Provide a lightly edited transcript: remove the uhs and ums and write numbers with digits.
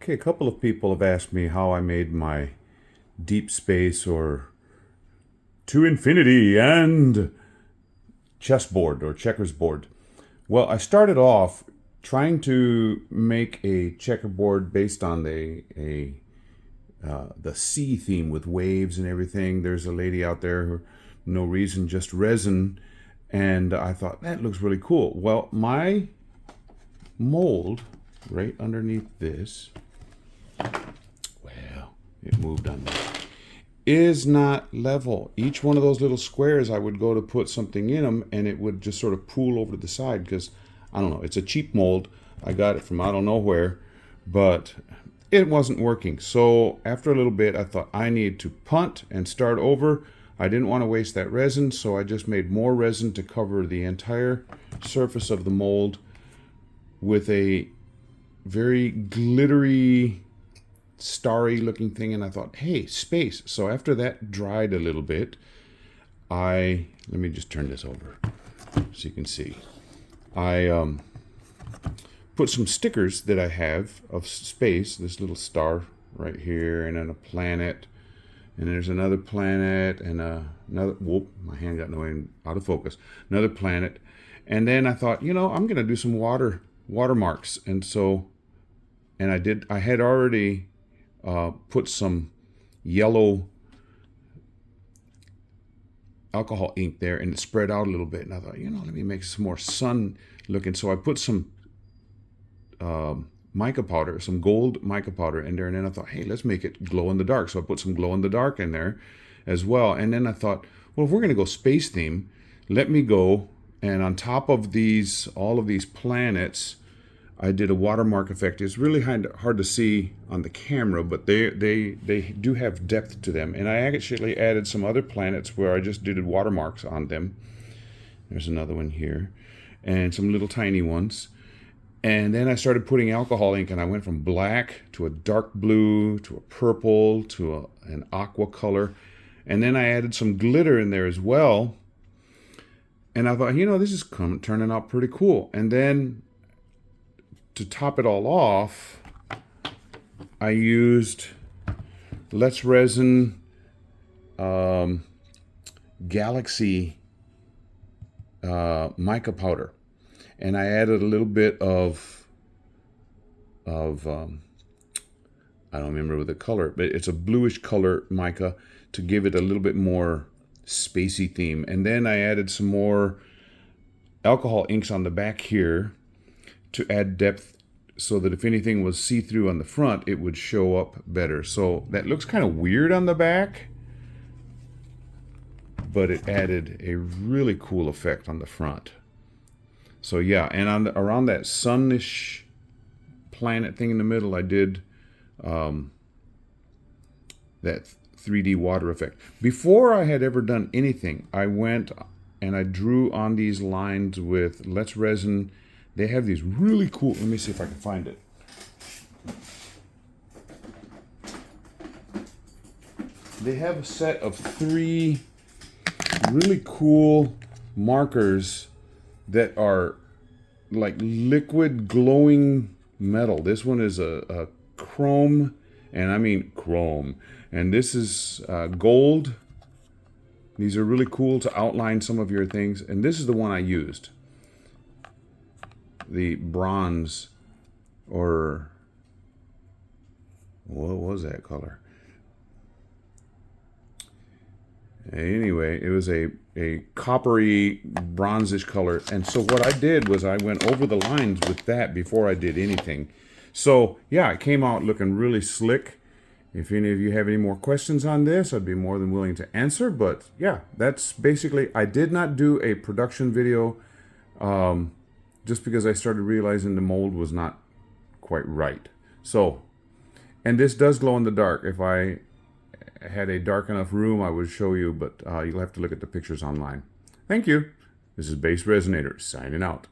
Okay, a couple of people have asked me how I made my deep space or to infinity and chessboard or checkers board. Well, I started off trying to make a checkerboard based on the sea theme with waves and everything. There's a lady out there who, no reason, just resin, and I thought that looks really cool. Well, my mold right underneath this, well, it moved on me, is not level. Each one of those little squares, I would go to put something in them and it would just sort of pool over to the side because, I don't know, it's a cheap mold. I got it from I don't know where, but it wasn't working. So after a little bit, I thought I need to punt and start over. I didn't want to waste that resin, so I just made more resin to cover the entire surface of the mold with a very glittery, starry looking thing, and I thought, hey, space. So after that dried a little bit, let me just turn this over so you can see. I put some stickers that I have of space, this little star right here, and then a planet, and there's another planet, and another, whoop, my hand got out of focus, another planet. And then I thought, I'm gonna do some watermarks, and so, and I had already put some yellow alcohol ink there, and it spread out a little bit, and I thought, let me make some more sun looking. So I put some mica powder, some gold mica powder in there, and then I thought, hey, let's make it glow in the dark. So I put some glow in the dark in there as well. And then I thought, well, if we're going to go space theme, let me go, and on top of all of these planets, I did a watermark effect. It's really hard to see on the camera, but they do have depth to them. And I actually added some other planets where I just did watermarks on them. There's another one here, and some little tiny ones. And then I started putting alcohol ink, and I went from black to a dark blue to a purple to an aqua color. And then I added some glitter in there as well. And I thought, this is turning out pretty cool. And then to top it all off, I used Let's Resin Galaxy mica powder. And I added a little bit of I don't remember the color, but it's a bluish color mica to give it a little bit more spacey theme. And then I added some more alcohol inks on the back here to add depth, so that if anything was see-through on the front, it would show up better. So that looks kind of weird on the back, but it added a really cool effect on the front. So yeah, and around that sunnish planet thing in the middle, I did that 3D water effect. Before I had ever done anything, I went and I drew on these lines with Let's Resin. They have these really cool, let me see if I can find it. They have a set of 3 really cool markers that are like liquid glowing metal. This one is a chrome, and I mean chrome. And this is gold. These are really cool to outline some of your things. And this is the one I used. The bronze, or what was that color? Anyway, it was a coppery bronzish color. And so what I did was I went over the lines with that before I did anything. So yeah, it came out looking really slick. If any of you have any more questions on this, I'd be more than willing to answer. But yeah, that's basically, I did not do a production video just because I started realizing the mold was not quite right. So, and this does glow in the dark. If I had a dark enough room, I would show you, but you'll have to look at the pictures online. Thank you. This is Base Resonator signing out.